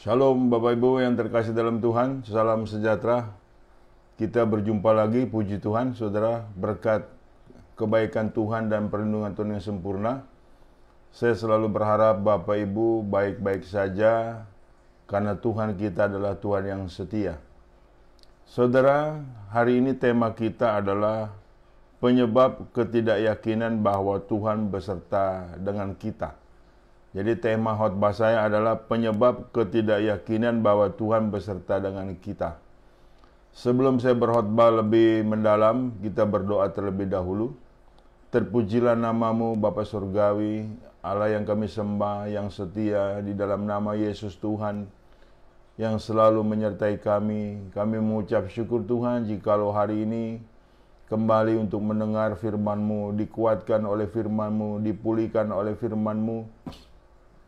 Shalom Bapak Ibu yang terkasih dalam Tuhan, salam sejahtera. Kita berjumpa lagi, puji Tuhan saudara, berkat kebaikan Tuhan dan perlindungan Tuhan yang sempurna. Saya selalu berharap Bapak Ibu baik-baik saja, karena Tuhan kita adalah Tuhan yang setia. Saudara, hari ini tema kita adalah penyebab ketidakyakinan bahwa Tuhan beserta dengan kita. Jadi tema khotbah saya adalah penyebab ketidakyakinan bahwa Tuhan beserta dengan kita. Sebelum saya berkhotbah lebih mendalam, kita berdoa terlebih dahulu. Terpujilah namamu Bapa Surgawi, Allah yang kami sembah, yang setia di dalam nama Yesus Tuhan, yang selalu menyertai kami. Kami mengucap syukur Tuhan jikalau hari ini kembali untuk mendengar firman-Mu, dikuatkan oleh firman-Mu, dipulihkan oleh firman-Mu.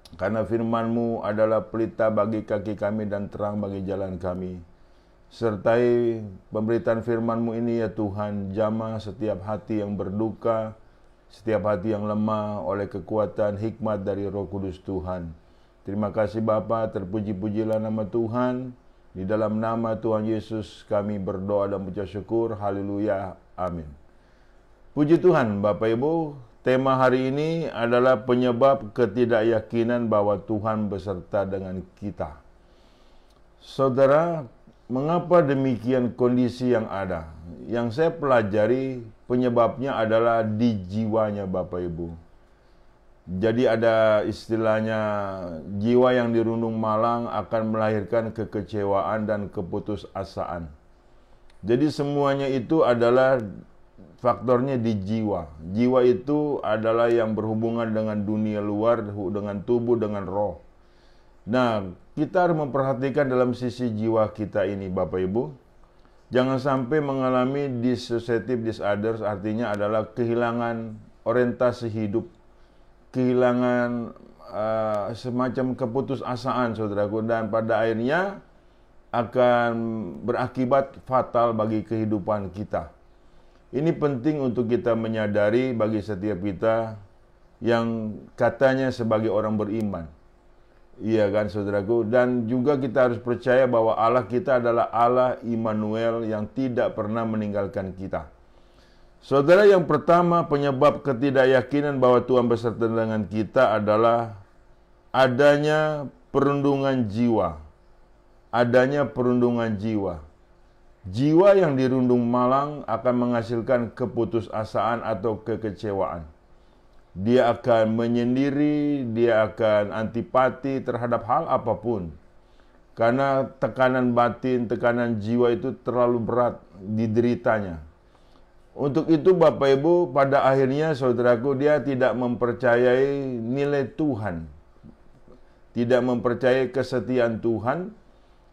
Karena firman-Mu adalah pelita bagi kaki kami dan terang bagi jalan kami. Sertai pemberitaan firman-Mu ini ya Tuhan, jamah setiap hati yang berduka, setiap hati yang lemah oleh kekuatan hikmat dari Roh Kudus Tuhan. Terima kasih Bapa, terpuji-pujilah nama Tuhan. Di dalam nama Tuhan Yesus kami berdoa dan mengucap syukur. Haleluya. Amin. Puji Tuhan Bapak Ibu. Tema hari ini adalah penyebab ketidakyakinan bahwa Tuhan beserta dengan kita. Saudara, mengapa demikian kondisi yang ada? Yang saya pelajari penyebabnya adalah di jiwanya Bapak Ibu. Jadi ada istilahnya, jiwa yang dirundung malang akan melahirkan kekecewaan dan keputusasaan. Jadi semuanya itu adalah faktornya di jiwa. Jiwa itu adalah yang berhubungan dengan dunia luar, dengan tubuh, dengan roh. Nah, kita harus memperhatikan dalam sisi jiwa kita ini, Bapak Ibu. Jangan sampai mengalami dissociative disorders, artinya adalah kehilangan orientasi hidup, kehilangan semacam keputusasaan, saudaraku, dan pada akhirnya akan berakibat fatal bagi kehidupan kita. Ini penting untuk kita menyadari bagi setiap kita yang katanya sebagai orang beriman. Iya kan saudaraku? Dan juga kita harus percaya bahwa Allah kita adalah Allah Immanuel yang tidak pernah meninggalkan kita. Saudara, yang pertama penyebab ketidakyakinan bahwa Tuhan beserta dengan kita adalah adanya perundungan jiwa. Adanya perundungan jiwa. Jiwa yang dirundung malang akan menghasilkan keputusasaan atau kekecewaan. Dia akan menyendiri, dia akan antipati terhadap hal apapun. Karena tekanan batin, tekanan jiwa itu terlalu berat dideritanya. Untuk itu Bapak Ibu, pada akhirnya saudaraku, dia tidak mempercayai nilai Tuhan. Tidak mempercayai kesetiaan Tuhan.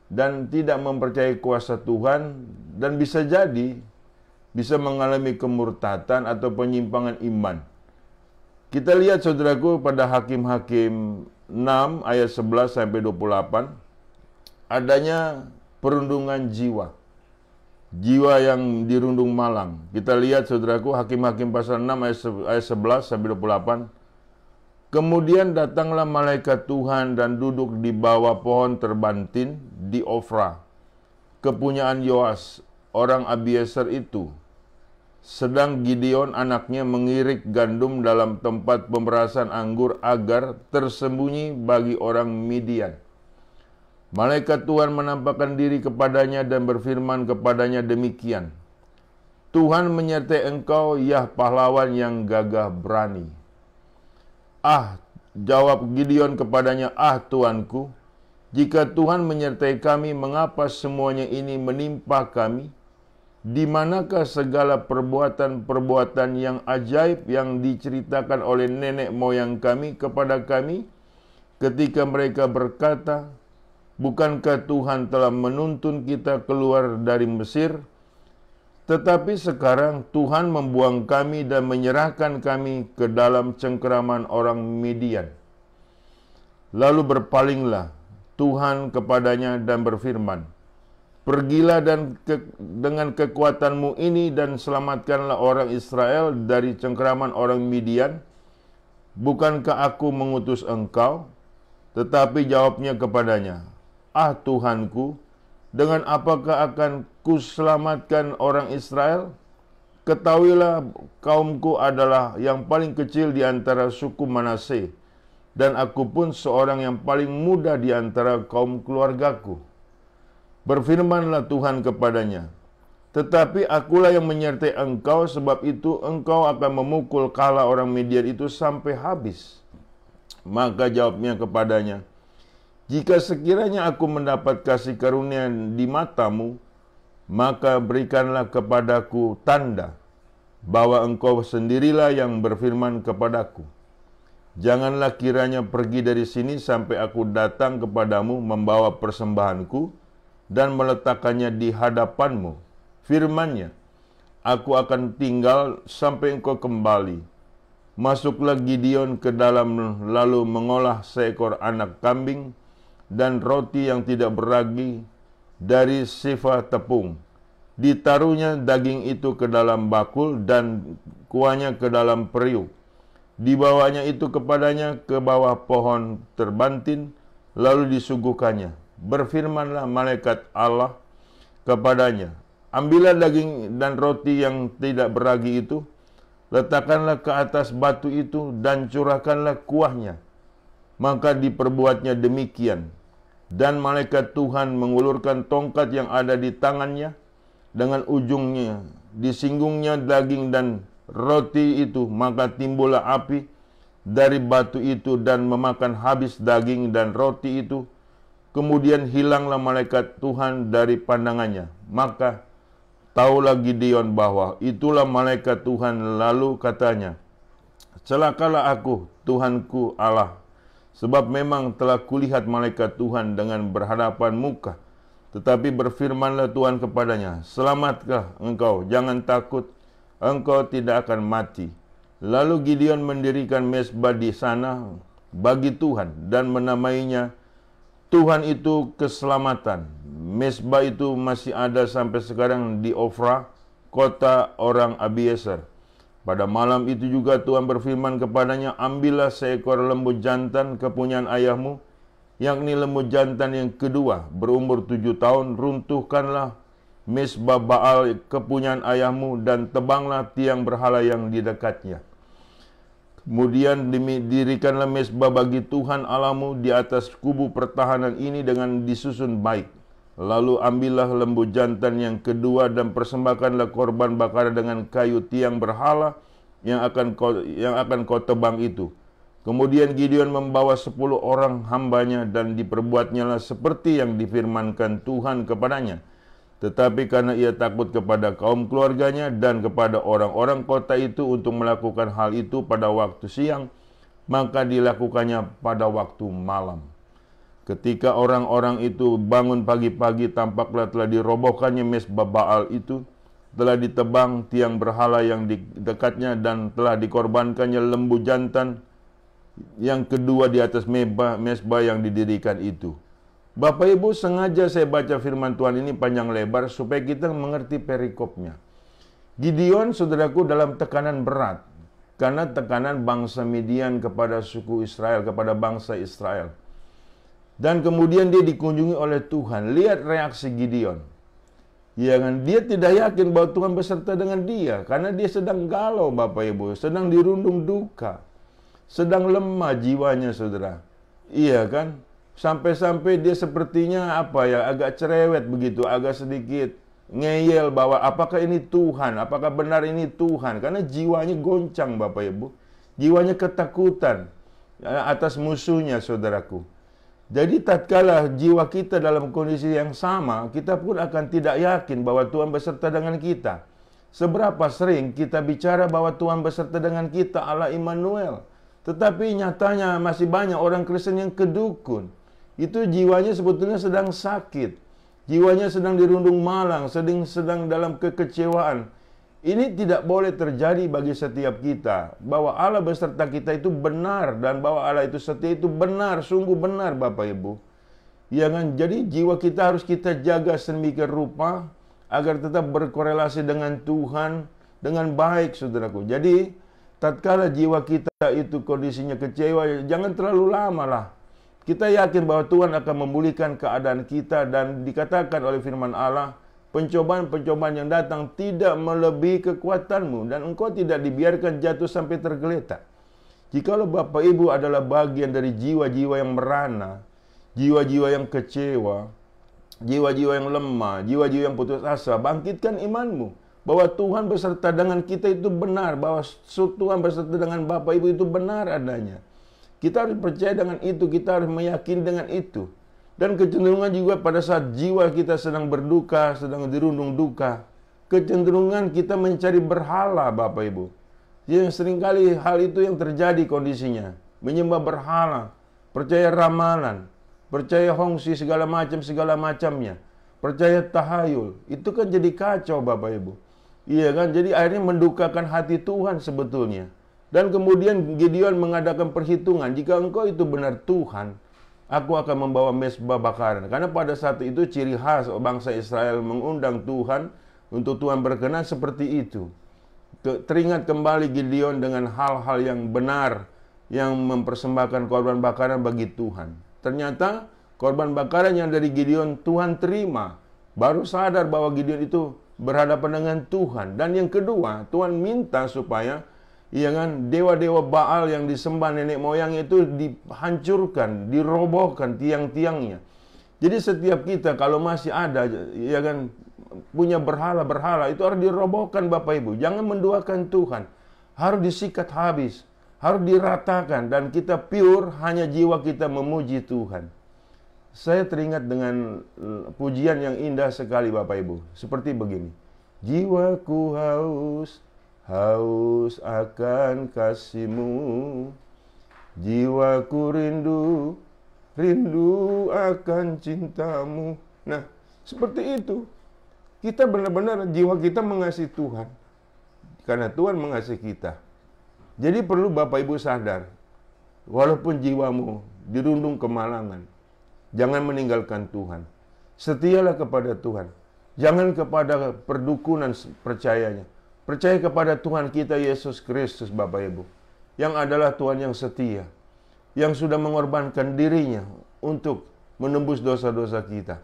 Dan tidak mempercayai kuasa Tuhan, dan bisa jadi bisa mengalami kemurtatan atau penyimpangan iman. Kita lihat saudaraku pada Hakim-Hakim 6 ayat 11 sampai 28, adanya perundungan jiwa. Jiwa yang dirundung malang. Kita lihat saudaraku Hakim-Hakim pasal 6 ayat 11 sampai 28. Kemudian datanglah malaikat Tuhan dan duduk di bawah pohon terbantin di Ofra, kepunyaan Yoas, orang Abiezer itu. Sedang Gideon anaknya mengirik gandum dalam tempat pemerasan anggur agar tersembunyi bagi orang Midian. Malaikat Tuhan menampakkan diri kepadanya dan berfirman kepadanya demikian, Tuhan menyertai engkau, ya pahlawan yang gagah berani. Jawab Gideon kepadanya, Tuanku, jika Tuhan menyertai kami, mengapa semuanya ini menimpa kami? Di manakah segala perbuatan-perbuatan yang ajaib yang diceritakan oleh nenek moyang kami kepada kami, ketika mereka berkata, bukankah Tuhan telah menuntun kita keluar dari Mesir? Tetapi sekarang Tuhan membuang kami dan menyerahkan kami ke dalam cengkeraman orang Midian. Lalu berpalinglah Tuhan kepadanya dan berfirman, pergilah dengan kekuatanmu ini dan selamatkanlah orang Israel dari cengkeraman orang Midian. Bukankah aku mengutus engkau? Tetapi jawabnya kepadanya, "Ah Tuhanku, dengan apakah akan kuselamatkan orang Israel? Ketahuilah kaumku adalah yang paling kecil di antara suku Manase, dan aku pun seorang yang paling muda di antara kaum keluargaku." Berfirmanlah Tuhan kepadanya, "Tetapi akulah yang menyertai engkau, sebab itu engkau akan memukul kala orang Midian itu sampai habis." Maka jawabnya kepadanya, "Jika sekiranya aku mendapat kasih karunia di matamu, maka berikanlah kepadaku tanda bahwa engkau sendirilah yang berfirman kepadaku. Janganlah kiranya pergi dari sini sampai aku datang kepadamu membawa persembahanku dan meletakkannya di hadapanmu. Firman-Nya, aku akan tinggal sampai engkau kembali." Masuklah Gideon ke dalam lalu mengolah seekor anak kambing dan roti yang tidak beragi dari sefa tepung. Ditaruhnya daging itu ke dalam bakul dan kuahnya ke dalam periuk. Dibawanya itu kepadanya ke bawah pohon terbantin, lalu disuguhkannya. Berfirmanlah malaikat Allah kepadanya, "Ambillah daging dan roti yang tidak beragi itu, letakkanlah ke atas batu itu dan curahkanlah kuahnya." Maka diperbuatnya demikian. Dan malaikat Tuhan mengulurkan tongkat yang ada di tangannya, dengan ujungnya disinggungnya daging dan roti itu, maka timbullah api dari batu itu dan memakan habis daging dan roti itu. Kemudian hilanglah malaikat Tuhan dari pandangannya. Maka taulah Gideon bahwa itulah malaikat Tuhan. Lalu katanya, "Celakalah aku, Tuhanku Allah, sebab memang telah kulihat malaikat Tuhan dengan berhadapan muka." Tetapi berfirmanlah Tuhan kepadanya, "Selamatlah engkau, jangan takut, engkau tidak akan mati." Lalu Gideon mendirikan mezbah di sana bagi Tuhan dan menamainya Tuhan itu keselamatan. Mezbah itu masih ada sampai sekarang di Ofra, kota orang Abiezer. Pada malam itu juga Tuhan berfirman kepadanya, "Ambillah seekor lembu jantan kepunyaan ayahmu, yakni lembu jantan yang kedua, berumur 7 tahun, runtuhkanlah mezbah Baal kepunyaan ayahmu dan tebanglah tiang berhala yang di dekatnya. Kemudian dirikanlah mezbah bagi Tuhan Allahmu di atas kubu pertahanan ini dengan disusun baik. Lalu ambillah lembu jantan yang kedua dan persembahkanlah korban bakaran dengan kayu tiang berhala yang akan kau tebang itu." Kemudian Gideon membawa 10 orang hambanya dan diperbuatnyalah seperti yang difirmankan Tuhan kepadanya. Tetapi karena ia takut kepada kaum keluarganya dan kepada orang-orang kota itu untuk melakukan hal itu pada waktu siang, maka dilakukannya pada waktu malam. Ketika orang-orang itu bangun pagi-pagi, tampaklah telah dirobohkannya mezbah Baal itu, telah ditebang tiang berhala yang di dekatnya, dan telah dikorbankannya lembu jantan yang kedua di atas mezbah yang didirikan itu. Bapak Ibu, sengaja saya baca firman Tuhan ini panjang lebar supaya kita mengerti perikopnya. Gideon, saudaraku, dalam tekanan berat karena tekanan bangsa Midian kepada suku Israel, kepada bangsa Israel. Dan kemudian dia dikunjungi oleh Tuhan. Lihat reaksi Gideon. Ya kan, dia tidak yakin bahwa Tuhan beserta dengan dia karena dia sedang galau, Bapak Ibu, sedang dirundung duka. Sedang lemah jiwanya, saudara. Iya kan? Sampai-sampai dia sepertinya agak cerewet begitu, agak sedikit ngeyel bahwa apakah ini Tuhan, apakah benar ini Tuhan. Karena jiwanya goncang, Bapak Ibu. Jiwanya ketakutan atas musuhnya, saudaraku. Jadi tatkala jiwa kita dalam kondisi yang sama, kita pun akan tidak yakin bahwa Tuhan beserta dengan kita. Seberapa sering kita bicara bahwa Tuhan beserta dengan kita, Allah Immanuel. Tetapi nyatanya masih banyak orang Kristen yang kedukun. Itu jiwanya sebetulnya sedang sakit. Jiwanya sedang dirundung malang, sedang dalam kekecewaan. Ini tidak boleh terjadi bagi setiap kita. Bahwa Allah beserta kita itu benar, dan bahwa Allah itu setia itu benar, sungguh benar, Bapak Ibu. Ya kan? Jadi jiwa kita harus kita jaga sedemikian rupa agar tetap berkorelasi dengan Tuhan dengan baik, saudaraku. Jadi tatkala jiwa kita itu kondisinya kecewa, jangan terlalu lama lah Kita yakin bahwa Tuhan akan memulihkan keadaan kita, dan dikatakan oleh firman Allah, pencobaan-pencobaan yang datang tidak melebihi kekuatanmu, dan engkau tidak dibiarkan jatuh sampai tergeletak. Jikalau Bapak Ibu adalah bagian dari jiwa-jiwa yang merana, jiwa-jiwa yang kecewa, jiwa-jiwa yang lemah, jiwa-jiwa yang putus asa, bangkitkan imanmu bahwa Tuhan beserta dengan kita itu benar, bahwa Tuhan beserta dengan Bapak Ibu itu benar adanya. Kita harus percaya dengan itu, kita harus meyakini dengan itu. Dan kecenderungan juga pada saat jiwa kita sedang berduka, sedang dirundung duka, kecenderungan kita mencari berhala, Bapak Ibu. Yang seringkali hal itu yang terjadi kondisinya, menyembah berhala, percaya ramalan, percaya hongsi segala macamnya, percaya tahayul. Itu kan jadi kacau, Bapak Ibu. Iya kan? Jadi akhirnya mendukakan hati Tuhan sebetulnya. Dan kemudian Gideon mengadakan perhitungan, jika engkau itu benar Tuhan, aku akan membawa mezbah bakaran. Karena pada saat itu ciri khas bangsa Israel mengundang Tuhan, untuk Tuhan berkenan seperti itu. Teringat kembali Gideon dengan hal-hal yang benar, yang mempersembahkan korban bakaran bagi Tuhan. Ternyata korban bakaran yang dari Gideon Tuhan terima. Baru sadar bahwa Gideon itu berhadapan dengan Tuhan. Dan yang kedua, Tuhan minta supaya dewa-dewa Baal yang disembah nenek moyang itu dihancurkan, dirobohkan tiang-tiangnya. Jadi setiap kita kalau masih ada punya berhala-berhala, itu harus dirobohkan, Bapak Ibu. Jangan menduakan Tuhan. Harus disikat habis, harus diratakan, dan kita pure, hanya jiwa kita memuji Tuhan. Saya teringat dengan pujian yang indah sekali, Bapak Ibu. Seperti begini. Jiwaku haus akan kasih-Mu. Jiwaku rindu akan cinta-Mu. Nah, seperti itu. Kita benar-benar jiwa kita mengasihi Tuhan, karena Tuhan mengasihi kita. Jadi perlu Bapak Ibu sadar, walaupun jiwamu dirundung kemalangan, jangan meninggalkan Tuhan. Setialah kepada Tuhan. Jangan kepada perdukunan percayanya. Percaya kepada Tuhan kita Yesus Kristus, Bapak Ibu, yang adalah Tuhan yang setia, yang sudah mengorbankan dirinya untuk menembus dosa-dosa kita.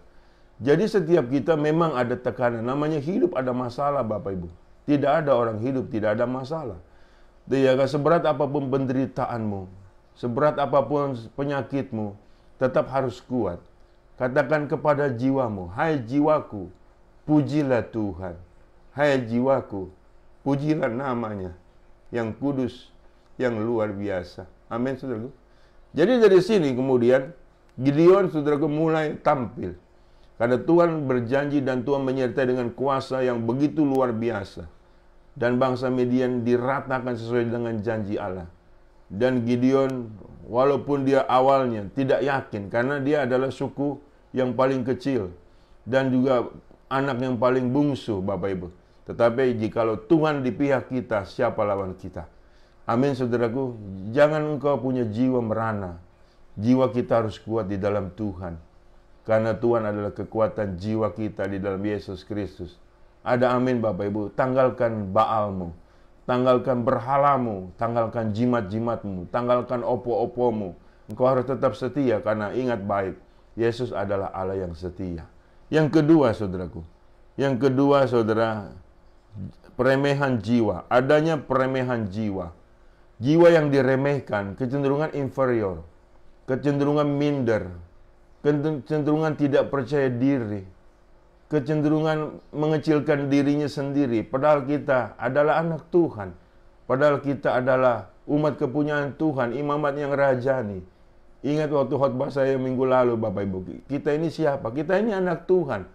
Jadi setiap kita memang ada tekanan. Namanya hidup ada masalah, Bapak Ibu. Tidak ada orang hidup tidak ada masalah. Seberat apapun penderitaanmu, seberat apapun penyakitmu, tetap harus kuat. Katakan kepada jiwamu, hai jiwaku, pujilah Tuhan. Hai jiwaku, pujilah namanya yang kudus, yang luar biasa. Amin, saudaraku. Jadi dari sini kemudian Gideon, saudaraku, mulai tampil. Karena Tuhan berjanji dan Tuhan menyertai dengan kuasa yang begitu luar biasa. Dan bangsa Midian diratakan sesuai dengan janji Allah. Dan Gideon, walaupun dia awalnya tidak yakin, karena dia adalah suku yang paling kecil, dan juga anak yang paling bungsu, Bapak Ibu. Tetapi jikalau Tuhan di pihak kita, siapa lawan kita? Amin, saudaraku. Jangan engkau punya jiwa merana. Jiwa kita harus kuat di dalam Tuhan. Karena Tuhan adalah kekuatan jiwa kita di dalam Yesus Kristus. Ada amin, Bapak Ibu. Tanggalkan Baalmu, tanggalkan berhalamu, tanggalkan jimat-jimatmu, tanggalkan opo-opomu. Engkau harus tetap setia, karena ingat baik, Yesus adalah Allah yang setia. Yang kedua, saudaraku. Yang kedua, saudara, peremehan jiwa. Adanya peremehan jiwa. Jiwa yang diremehkan, kecenderungan inferior, kecenderungan minder, kecenderungan tidak percaya diri, kecenderungan mengecilkan dirinya sendiri. Padahal kita adalah anak Tuhan. Padahal kita adalah umat kepunyaan Tuhan, imamat yang rajani. Ingat waktu khotbah saya minggu lalu, Bapak Ibu. Kita ini siapa? Kita ini anak Tuhan.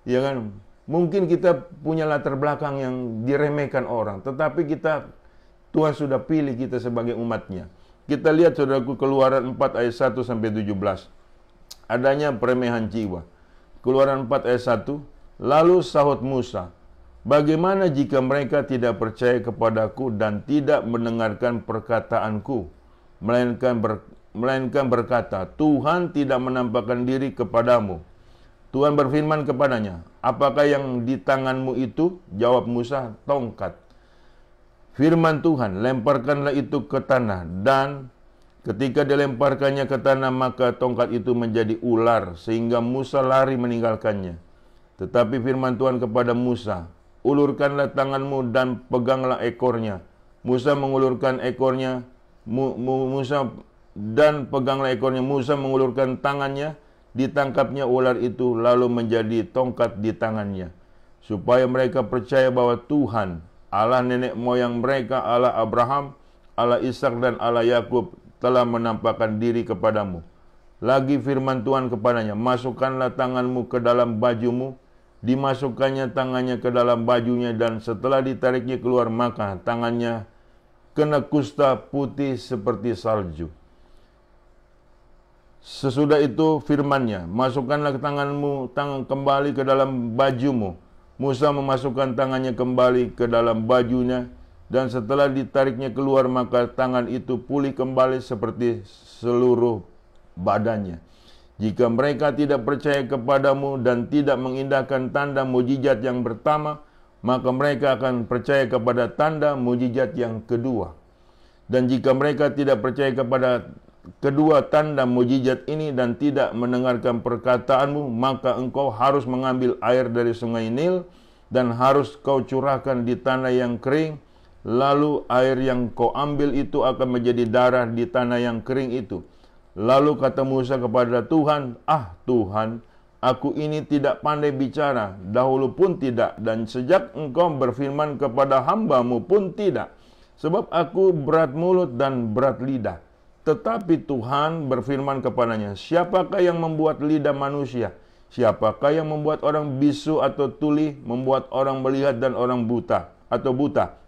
Ya kan? Mungkin kita punya latar belakang yang diremehkan orang, tetapi Tuhan sudah pilih kita sebagai umatnya. Kita lihat, saudaraku, Keluaran 4 ayat 1 sampai 17. Adanya peremehan jiwa. Keluaran 4 ayat 1. Lalu sahut Musa, bagaimana jika mereka tidak percaya kepadaku dan tidak mendengarkan perkataanku, melainkan berkata, Tuhan tidak menampakkan diri kepadamu. Tuhan berfirman kepadanya, apakah yang di tanganmu itu? Jawab Musa, tongkat. Firman Tuhan, lemparkanlah itu ke tanah, dan Ketika dilemparkannya ke tanah, maka tongkat itu menjadi ular, sehingga Musa lari meninggalkannya. Tetapi firman Tuhan kepada Musa, ulurkanlah tanganmu dan peganglah ekornya. Musa mengulurkan ekornya, Musa dan peganglah ekornya. Musa mengulurkan tangannya, ditangkapnya ular itu, lalu menjadi tongkat di tangannya. Supaya mereka percaya bahwa Tuhan, Allah nenek moyang mereka, Allah Abraham, Allah Ishak dan Allah Yakub, telah menampakkan diri kepadamu. Lagi firman Tuhan kepadanya, masukkanlah tanganmu ke dalam bajumu. Dimasukkannya tangannya ke dalam bajunya, dan setelah ditariknya keluar, maka tangannya kena kusta putih seperti salju. Sesudah itu firman-Nya, masukkanlah tanganmu kembali ke dalam bajumu. Musa memasukkan tangannya kembali ke dalam bajunya, dan setelah ditariknya keluar, maka tangan itu pulih kembali seperti seluruh badannya. Jika mereka tidak percaya kepadamu dan tidak mengindahkan tanda mujizat yang pertama, maka mereka akan percaya kepada tanda mujizat yang kedua. Dan jika mereka tidak percaya kepada kedua tanda mujizat ini dan tidak mendengarkan perkataanmu, maka engkau harus mengambil air dari sungai Nil dan harus kau curahkan di tanah yang kering. Lalu air yang kau ambil itu akan menjadi darah di tanah yang kering itu. Lalu kata Musa kepada Tuhan, Tuhan, aku ini tidak pandai bicara, dahulu pun tidak, dan sejak engkau berfirman kepada hamba-Mu pun tidak, sebab aku berat mulut dan berat lidah. Tetapi Tuhan berfirman kepadanya, siapakah yang membuat lidah manusia? Siapakah yang membuat orang bisu atau tuli, membuat orang melihat dan orang buta atau buta?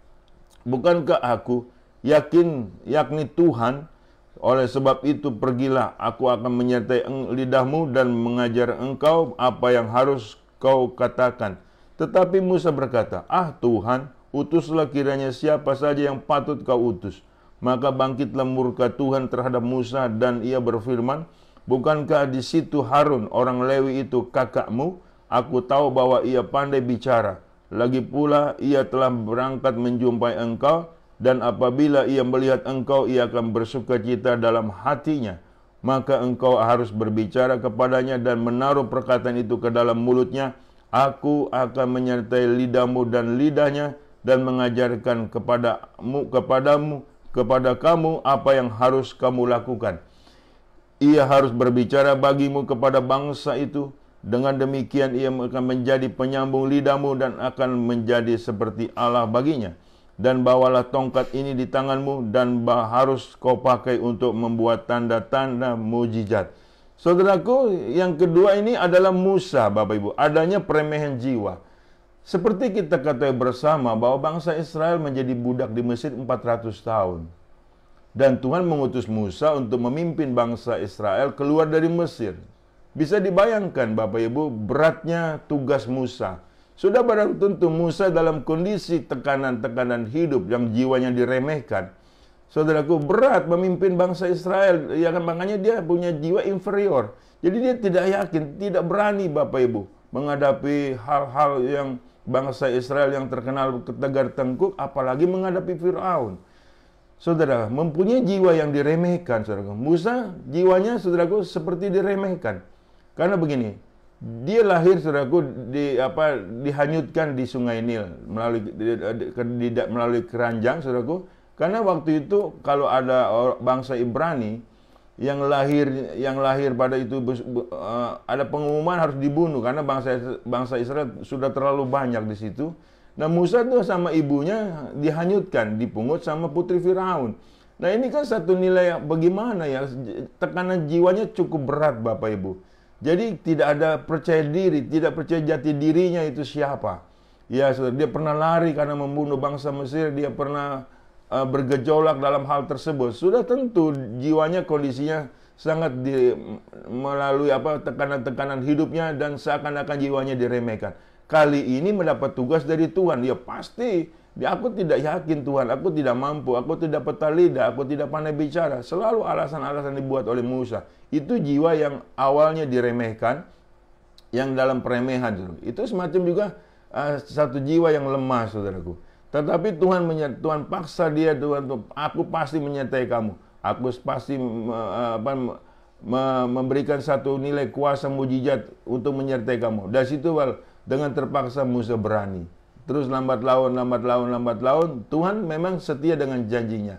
Bukankah aku yakni Tuhan? Oleh sebab itu pergilah, aku akan menyertai lidahmu dan mengajar engkau apa yang harus kau katakan. Tetapi Musa berkata, Tuhan, utuslah kiranya siapa saja yang patut kau utus. Maka bangkitlah murka Tuhan terhadap Musa, dan ia berfirman, bukankah di situ Harun orang Lewi itu kakakmu? Aku tahu bahwa ia pandai bicara. Lagi pula ia telah berangkat menjumpai engkau, dan apabila ia melihat engkau, ia akan bersukacita dalam hatinya. Maka engkau harus berbicara kepadanya dan menaruh perkataan itu ke dalam mulutnya. Aku akan menyertai lidahmu dan lidahnya, dan mengajarkan kepada kamu apa yang harus kamu lakukan. Ia harus berbicara bagimu kepada bangsa itu. Dengan demikian ia akan menjadi penyambung lidahmu dan akan menjadi seperti Allah baginya. Dan bawalah tongkat ini di tanganmu, dan harus kau pakai untuk membuat tanda-tanda mujizat. Saudaraku, yang kedua ini adalah Musa, Bapak Ibu. Adanya peremehan jiwa. Seperti kita ketahui bersama bahwa bangsa Israel menjadi budak di Mesir 400 tahun. Dan Tuhan mengutus Musa untuk memimpin bangsa Israel keluar dari Mesir. Bisa dibayangkan Bapak Ibu beratnya tugas Musa. Sudah barang tentu Musa dalam kondisi tekanan-tekanan hidup yang jiwanya diremehkan. Saudaraku, berat memimpin bangsa Israel. Ya kan, makanya dia punya jiwa inferior. Jadi dia tidak yakin, tidak berani Bapak Ibu menghadapi hal-hal yang bangsa Israel yang terkenal tegar tengkuk, apalagi menghadapi Firaun. Saudara, mempunyai jiwa yang diremehkan, saudaraku. Musa jiwanya, saudaraku, seperti diremehkan. Karena begini, dia lahir, saudaraku, dihanyutkan di Sungai Nil melalui keranjang, saudaraku. Karena waktu itu kalau ada bangsa Ibrani yang lahir pada itu ada pengumuman harus dibunuh karena bangsa Israel sudah terlalu banyak di situ. Nah, Musa itu sama ibunya dihanyutkan, dipungut sama putri Firaun. Nah, ini kan satu nilai bagaimana ya, tekanan jiwanya cukup berat Bapak Ibu. Jadi tidak ada percaya diri, tidak percaya jati dirinya itu siapa. Ya, dia pernah lari karena membunuh bangsa Mesir, dia pernah bergejolak dalam hal tersebut. Sudah tentu jiwanya, kondisinya sangat melalui tekanan-tekanan hidupnya, dan seakan-akan jiwanya diremehkan. Kali ini mendapat tugas dari Tuhan. Ya pasti, aku tidak yakin Tuhan, aku tidak mampu, aku tidak peta lidah, aku tidak pandai bicara. Selalu alasan-alasan dibuat oleh Musa. Itu jiwa yang awalnya diremehkan, yang dalam peremehan. Itu semacam juga satu jiwa yang lemah, saudaraku. Tetapi Tuhan paksa dia, Tuhan, aku pasti menyertai kamu. Aku pasti memberikan satu nilai kuasa mujizat untuk menyertai kamu. Dari situ dengan terpaksa Musa berani. Terus lambat laun, Tuhan memang setia dengan janjinya.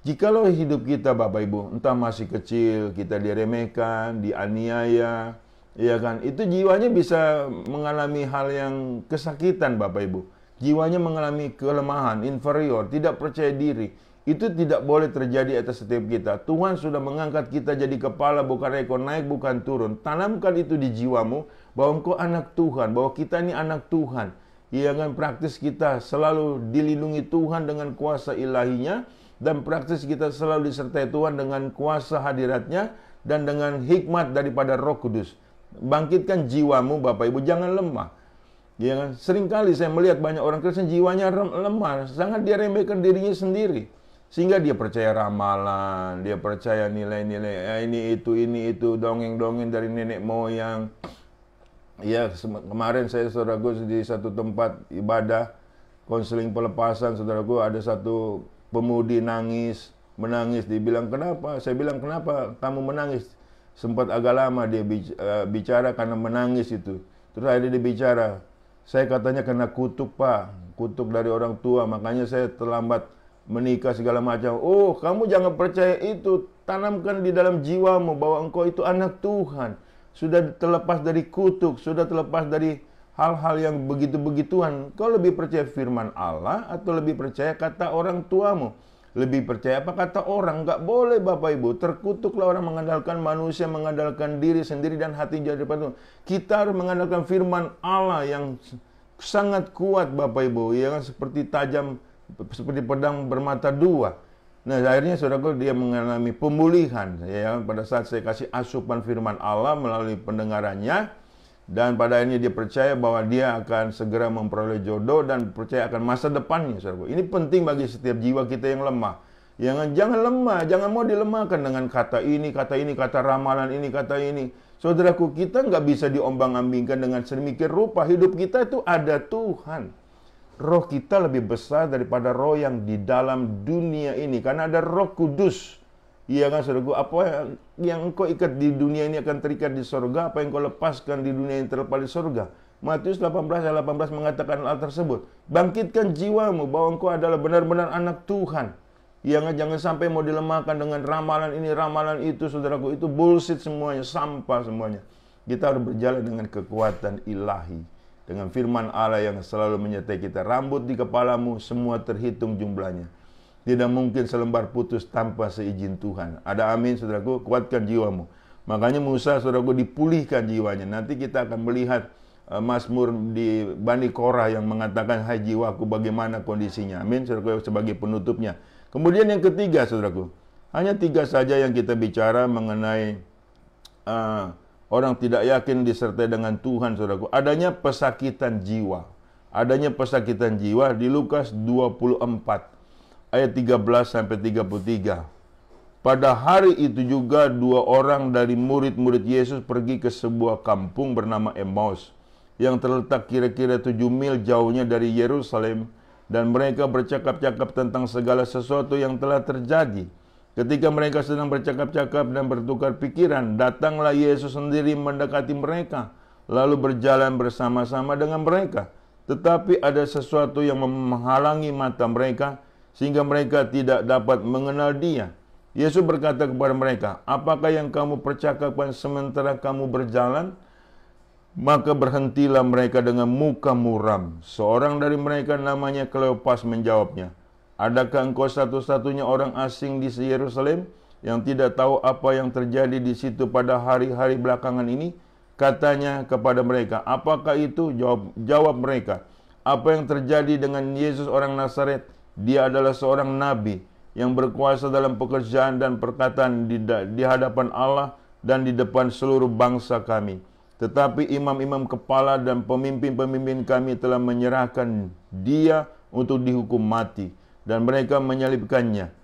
Jikalau hidup kita Bapak Ibu, entah masih kecil, kita diremehkan, dianiaya, ya kan, itu jiwanya bisa mengalami hal yang kesakitan Bapak Ibu. Jiwanya mengalami kelemahan, inferior, tidak percaya diri. Itu tidak boleh terjadi atas setiap kita. Tuhan sudah mengangkat kita jadi kepala, bukan ekor, naik bukan turun. Tanamkan itu di jiwamu, bahwa engkau anak Tuhan, bahwa kita ini anak Tuhan. Ya kan, praktis kita selalu dilindungi Tuhan dengan kuasa ilahinya, dan praktis kita selalu disertai Tuhan dengan kuasa hadiratnya dan dengan hikmat daripada Roh Kudus. Bangkitkan jiwamu Bapak Ibu, jangan lemah. Ya kan? Seringkali saya melihat banyak orang Kristen jiwanya lemah, sangat dia remehkan dirinya sendiri. Sehingga dia percaya ramalan, dia percaya nilai-nilai ini itu, dongeng-dongeng dari nenek moyang. Ya, kemarin saya saudaraku di satu tempat ibadah konseling pelepasan, saudaraku, ada satu pemudi menangis, dibilang kenapa? Saya bilang kenapa kamu menangis? Sempat agak lama dia bicara karena menangis itu. Terus akhirnya dia bicara, saya katanya kena kutuk Pak, kutuk dari orang tua, makanya saya terlambat menikah segala macam. Oh, kamu jangan percaya itu, tanamkan di dalam jiwamu bahwa engkau itu anak Tuhan. Sudah terlepas dari kutuk, sudah terlepas dari hal-hal yang begitu-begituan. Kau lebih percaya firman Allah atau lebih percaya kata orang tuamu? Lebih percaya apa kata orang? Enggak boleh Bapak Ibu. Terkutuklah orang mengandalkan manusia, mengandalkan diri sendiri dan hati jadi Tuhan. Kita harus mengandalkan firman Allah yang sangat kuat Bapak Ibu. Ya kan, seperti tajam, seperti pedang bermata dua. Nah, akhirnya saudaraku dia mengalami pemulihan. Ya, pada saat saya kasih asupan firman Allah melalui pendengarannya. Dan pada akhirnya dia percaya bahwa dia akan segera memperoleh jodoh dan percaya akan masa depannya, saudaraku. Ini penting bagi setiap jiwa kita yang lemah. Jangan lemah, jangan mau dilemahkan dengan kata ini, kata ramalan ini, kata ini. Saudaraku, kita nggak bisa diombang-ambingkan dengan sedemikian rupa. Hidup kita itu ada Tuhan. Roh kita lebih besar daripada roh yang di dalam dunia ini. Karena ada Roh Kudus. Iya kan saudaraku, apa yang engkau ikat di dunia ini akan terikat di sorga, apa yang kau lepaskan di dunia ini terlepas di sorga. Matius 18 ayat 18 mengatakan hal tersebut. Bangkitkan jiwamu bahwa engkau adalah benar-benar anak Tuhan. Jangan sampai mau dilemahkan dengan ramalan ini, ramalan itu, saudaraku. Itu bullshit semuanya, sampah semuanya. Kita harus berjalan dengan kekuatan ilahi, dengan firman Allah yang selalu menyertai kita. Rambut di kepalamu semua terhitung jumlahnya. Tidak mungkin selembar putus tanpa seizin Tuhan. Ada amin, saudaraku. Kuatkan jiwamu. Makanya Musa, saudaraku, dipulihkan jiwanya. Nanti kita akan melihat Mazmur di Bani Korah yang mengatakan, hai jiwaku bagaimana kondisinya. Amin, saudaraku, sebagai penutupnya. Kemudian yang ketiga, saudaraku. Hanya 3 saja yang kita bicara mengenai orang tidak yakin disertai dengan Tuhan, saudaraku. Adanya pesakitan jiwa. Adanya pesakitan jiwa di Lukas 24. Ayat 13 sampai 33. Pada hari itu juga 2 orang dari murid-murid Yesus pergi ke sebuah kampung bernama Emmaus yang terletak kira-kira 7 mil jauhnya dari Yerusalem, dan mereka bercakap-cakap tentang segala sesuatu yang telah terjadi. Ketika mereka sedang bercakap-cakap dan bertukar pikiran, datanglah Yesus sendiri mendekati mereka, lalu berjalan bersama-sama dengan mereka. Tetapi ada sesuatu yang menghalangi mata mereka, sehingga mereka tidak dapat mengenal dia. Yesus berkata kepada mereka, apakah yang kamu percakapkan sementara kamu berjalan? Maka berhentilah mereka dengan muka muram. Seorang dari mereka namanya Kleopas menjawabnya, adakah engkau satu-satunya orang asing di Yerusalem yang tidak tahu apa yang terjadi di situ pada hari-hari belakangan ini? Katanya kepada mereka, apakah itu? Jawab mereka, apa yang terjadi dengan Yesus orang Nazaret? Dia adalah seorang nabi yang berkuasa dalam pekerjaan dan perkataan di hadapan Allah dan di depan seluruh bangsa kami. Tetapi imam-imam kepala dan pemimpin-pemimpin kami telah menyerahkan dia untuk dihukum mati, dan mereka menyalibkannya.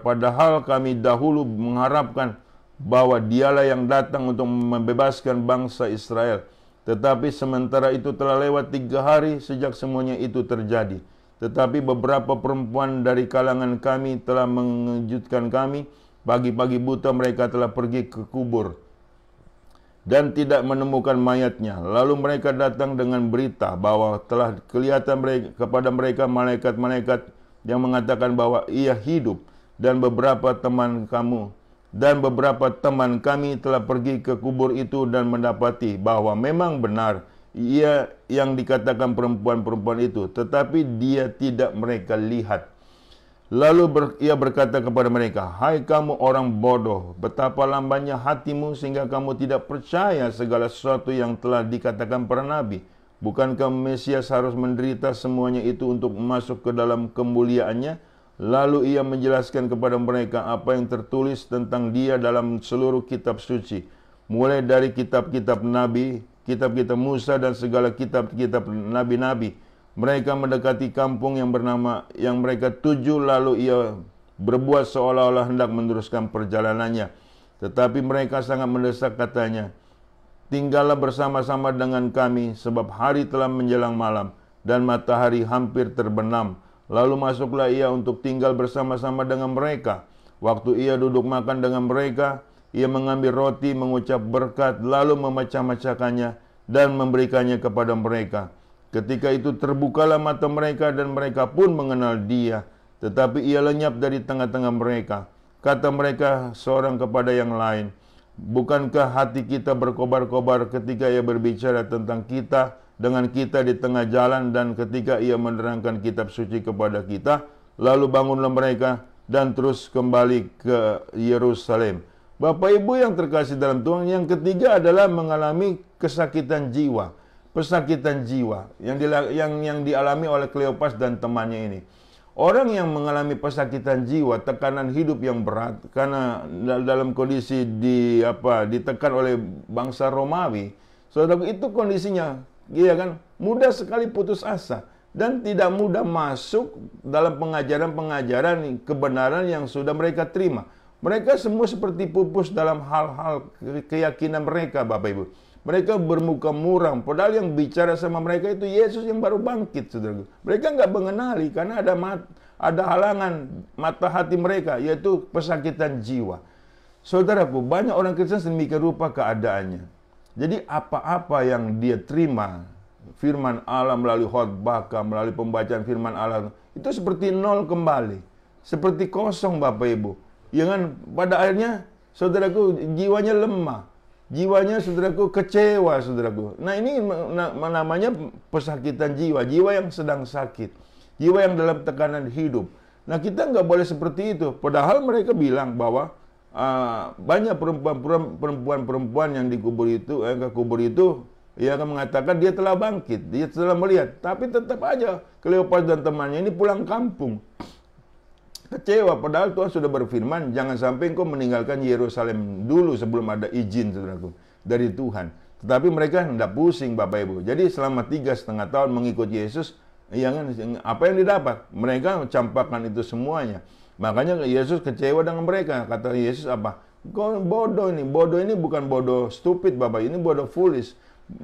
Padahal kami dahulu mengharapkan bahwa dialah yang datang untuk membebaskan bangsa Israel. Tetapi sementara itu telah lewat 3 hari sejak semuanya itu terjadi. Tetapi beberapa perempuan dari kalangan kami telah mengejutkan kami Pagi-pagi buta mereka telah pergi ke kubur dan tidak menemukan mayatnya. Lalu mereka datang dengan berita bahwa telah kelihatan kepada mereka malaikat-malaikat yang mengatakan bahwa ia hidup, dan beberapa teman kami telah pergi ke kubur itu dan mendapati bahwa memang benar ia yang dikatakan perempuan-perempuan itu, tetapi dia tidak mereka lihat. Lalu ia berkata kepada mereka, "Hai kamu orang bodoh, betapa lambannya hatimu sehingga kamu tidak percaya segala sesuatu yang telah dikatakan para nabi. Bukankah Mesias harus menderita semuanya itu untuk masuk ke dalam kemuliaannya?" Lalu ia menjelaskan kepada mereka apa yang tertulis tentang dia dalam seluruh kitab suci, mulai dari kitab-kitab nabi, kitab-kitab Musa dan segala kitab-kitab nabi-nabi. Mereka mendekati kampung yang mereka tuju, lalu ia berbuat seolah-olah hendak meneruskan perjalanannya. Tetapi mereka sangat mendesak, katanya, "Tinggallah bersama-sama dengan kami, sebab hari telah menjelang malam dan matahari hampir terbenam." Lalu masuklah ia untuk tinggal bersama-sama dengan mereka. Waktu ia duduk makan dengan mereka, ia mengambil roti, mengucap berkat, lalu memecah-mecahkannya dan memberikannya kepada mereka. Ketika itu terbukalah mata mereka dan mereka pun mengenal dia. Tetapi ia lenyap dari tengah-tengah mereka. Kata mereka seorang kepada yang lain, "Bukankah hati kita berkobar-kobar ketika ia berbicara tentang kita dengan kita di tengah jalan dan ketika ia menerangkan kitab suci kepada kita?" Lalu bangunlah mereka dan terus kembali ke Yerusalem. Bapak Ibu yang terkasih dalam Tuhan, yang ketiga adalah mengalami kesakitan jiwa. Pesakitan jiwa yang dialami oleh Kleopas dan temannya ini. Orang yang mengalami pesakitan jiwa, tekanan hidup yang berat karena dalam kondisi ditekan oleh bangsa Romawi, saudara, itu kondisinya, iya kan, mudah sekali putus asa dan tidak mudah masuk dalam pengajaran-pengajaran kebenaran yang sudah mereka terima. Mereka semua seperti pupus dalam hal-hal keyakinan mereka, Bapak Ibu. Mereka bermuka muram, padahal yang bicara sama mereka itu Yesus yang baru bangkit, saudara. Mereka nggak mengenali karena ada halangan mata hati mereka, yaitu pesakitan jiwa. Saudaraku, banyak orang Kristen sedemikian rupa keadaannya. Jadi apa-apa yang dia terima, firman Allah melalui khotbah, melalui pembacaan firman Allah, itu seperti nol kembali, seperti kosong, Bapak Ibu. Ya kan, pada akhirnya saudaraku jiwanya lemah. Jiwanya, saudaraku, kecewa, saudaraku. Nah, ini namanya pesakitan jiwa. Jiwa yang sedang sakit. Jiwa yang dalam tekanan hidup. Nah, kita nggak boleh seperti itu. Padahal mereka bilang bahwa banyak perempuan-perempuan yang dikubur itu, ke kubur itu, ia akan mengatakan dia telah bangkit. Dia telah melihat. Tapi tetap aja Kleopas dan temannya ini pulang kampung. Kecewa, padahal Tuhan sudah berfirman, "Jangan sampai engkau meninggalkan Yerusalem dulu sebelum ada izin," saudaraku, dari Tuhan. Tetapi mereka hendak pusing, Bapak Ibu. Jadi selama 3,5 tahun mengikut Yesus, apa yang didapat? Mereka campakkan itu semuanya. Makanya Yesus kecewa dengan mereka. Kata Yesus apa? "Kau bodoh ini. Bodoh ini bukan bodoh stupid, Bapak. Ini bodoh foolish.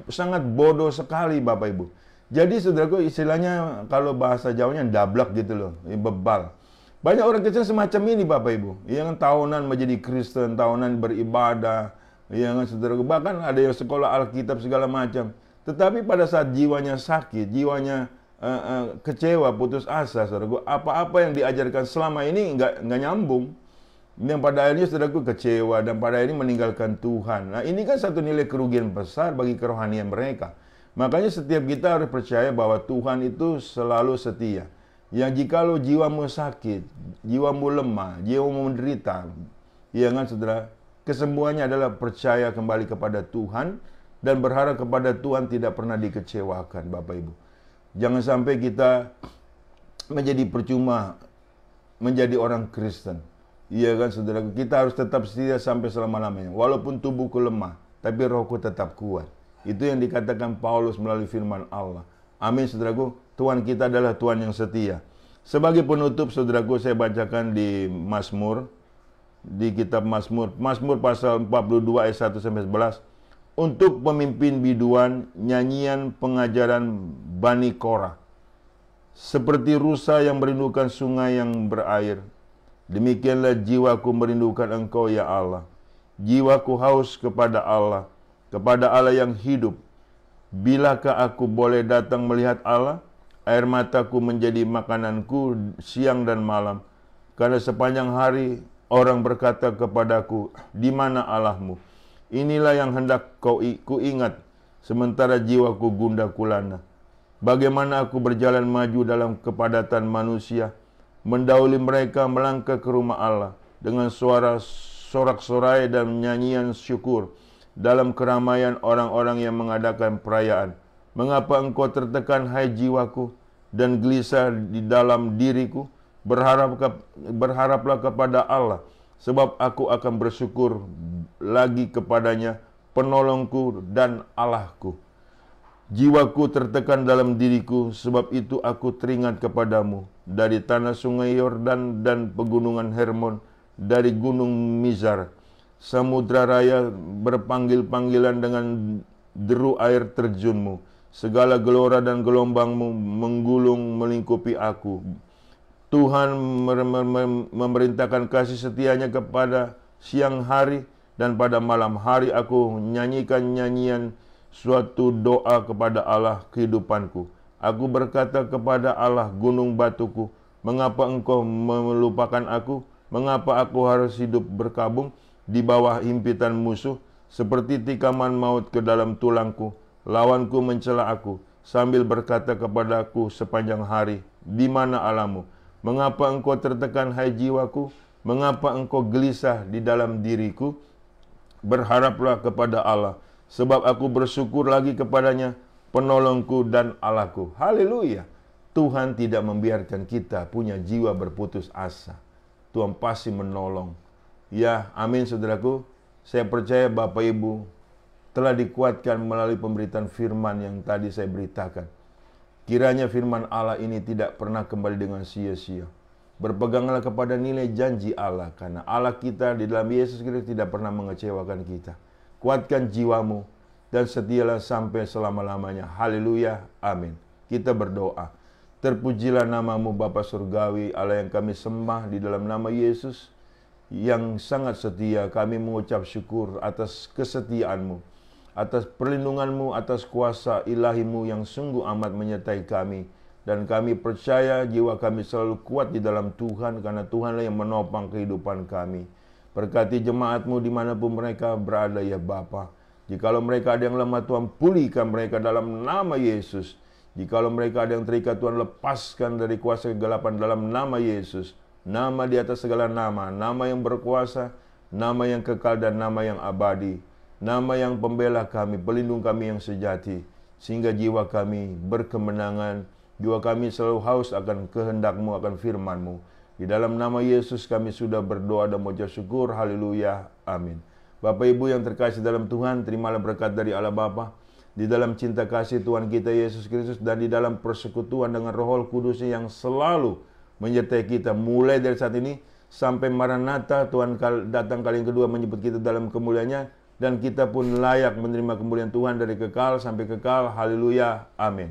Sangat bodoh sekali, Bapak Ibu." Jadi saudaraku, istilahnya kalau bahasa Jawanya dablak gitu loh, bebal. Banyak orang Kristen semacam ini, Bapak Ibu, yang tahunan menjadi Kristen, tahunan beribadah, yang saudara, bahkan ada yang sekolah Alkitab segala macam. Tetapi pada saat jiwanya sakit, jiwanya kecewa, putus asa, saudaraku, apa-apa yang diajarkan selama ini nggak nyambung. Dan pada akhirnya saudaraku kecewa dan pada akhirnya meninggalkan Tuhan. Nah, ini kan satu nilai kerugian besar bagi kerohanian mereka. Makanya setiap kita harus percaya bahwa Tuhan itu selalu setia. Yang jikalau jiwamu sakit, jiwamu lemah, jiwamu menderita, ya kan saudara, kesembuhannya adalah percaya kembali kepada Tuhan dan berharap kepada Tuhan, tidak pernah dikecewakan, Bapak Ibu. Jangan sampai kita menjadi percuma menjadi orang Kristen. Iya kan saudara, kita harus tetap setia sampai selama-lamanya. Walaupun tubuhku lemah, tapi rohku tetap kuat. Itu yang dikatakan Paulus melalui firman Allah. Amin, saudaraku. Tuhan kita adalah Tuhan yang setia. Sebagai penutup, saudaraku, saya bacakan di Mazmur, di kitab Mazmur, Mazmur pasal 42 ayat 1-11. Untuk pemimpin biduan, nyanyian pengajaran Bani Korah. Seperti rusa yang merindukan sungai yang berair, Demikianlah jiwaku merindukan Engkau, ya Allah. Jiwaku haus kepada Allah yang hidup. Bilakah aku boleh datang melihat Allah? Air mataku menjadi makananku siang dan malam. Karena sepanjang hari orang berkata kepadaku, di mana Allahmu? Inilah yang hendak ku ingat, sementara jiwaku gundah gulana. Bagaimana aku berjalan maju dalam kepadatan manusia, mendahului mereka melangkah ke rumah Allah, dengan suara sorak-sorai dan nyanyian syukur, dalam keramaian orang-orang yang mengadakan perayaan. Mengapa engkau tertekan, hai jiwaku, dan gelisah di dalam diriku? Berharaplah kepada Allah, sebab aku akan bersyukur lagi kepadanya, penolongku dan Allahku. Jiwaku tertekan dalam diriku, sebab itu aku teringat kepadamu. Dari tanah sungai Yordan dan pegunungan Hermon, dari gunung Mizar. Samudra raya berpanggil-panggilan dengan deru air terjunmu. Segala gelora dan gelombangmu menggulung melingkupi aku. Tuhan memerintahkan kasih setianya kepada siang hari, dan pada malam hari aku nyanyikan nyanyian suatu doa kepada Allah kehidupanku. Aku berkata kepada Allah gunung batuku, mengapa engkau melupakan aku? Mengapa aku harus hidup berkabung di bawah himpitan musuh? Seperti tikaman maut ke dalam tulangku, lawanku mencela aku, sambil berkata kepadaku sepanjang hari, di mana Allahmu? Mengapa engkau tertekan, hai jiwaku? Mengapa engkau gelisah di dalam diriku? Berharaplah kepada Allah, sebab aku bersyukur lagi kepadanya, penolongku dan Allahku. Haleluya. Tuhan tidak membiarkan kita punya jiwa berputus asa. Tuhan pasti menolong. Ya, amin saudaraku. Saya percaya Bapak Ibu telah dikuatkan melalui pemberitaan firman yang tadi saya beritakan. Kiranya firman Allah ini tidak pernah kembali dengan sia-sia. Berpeganglah kepada nilai janji Allah, karena Allah kita di dalam Yesus Kristus tidak pernah mengecewakan kita. Kuatkan jiwamu dan setialah sampai selama-lamanya. Haleluya, amin. Kita berdoa. Terpujilah namamu Bapa Surgawi, Allah yang kami sembah di dalam nama Yesus, yang sangat setia. Kami mengucap syukur atas kesetiaanmu, atas perlindunganmu, atas kuasa ilahimu yang sungguh amat menyertai kami. Dan kami percaya jiwa kami selalu kuat di dalam Tuhan, karena Tuhanlah yang menopang kehidupan kami. Berkati jemaatmu dimanapun mereka berada, ya Bapa. Jikalau mereka ada yang lemah, Tuhan pulihkan mereka dalam nama Yesus. Jikalau mereka ada yang terikat, Tuhan lepaskan dari kuasa kegelapan dalam nama Yesus. Nama di atas segala nama, nama yang berkuasa, nama yang kekal dan nama yang abadi. Nama yang pembela kami, pelindung kami yang sejati. Sehingga jiwa kami berkemenangan, jiwa kami selalu haus akan kehendak-Mu, akan firman-Mu. Di dalam nama Yesus kami sudah berdoa dan mengucap syukur. Haleluya, amin. Bapak Ibu yang terkasih dalam Tuhan, terimalah berkat dari Allah Bapa, di dalam cinta kasih Tuhan kita Yesus Kristus, dan di dalam persekutuan dengan Roh Kudus yang selalu menyertai kita mulai dari saat ini sampai Maranatha. Tuhan datang kali yang kedua menyebut kita dalam kemuliaannya, dan kita pun layak menerima kemuliaan Tuhan dari kekal sampai kekal. Haleluya, amin.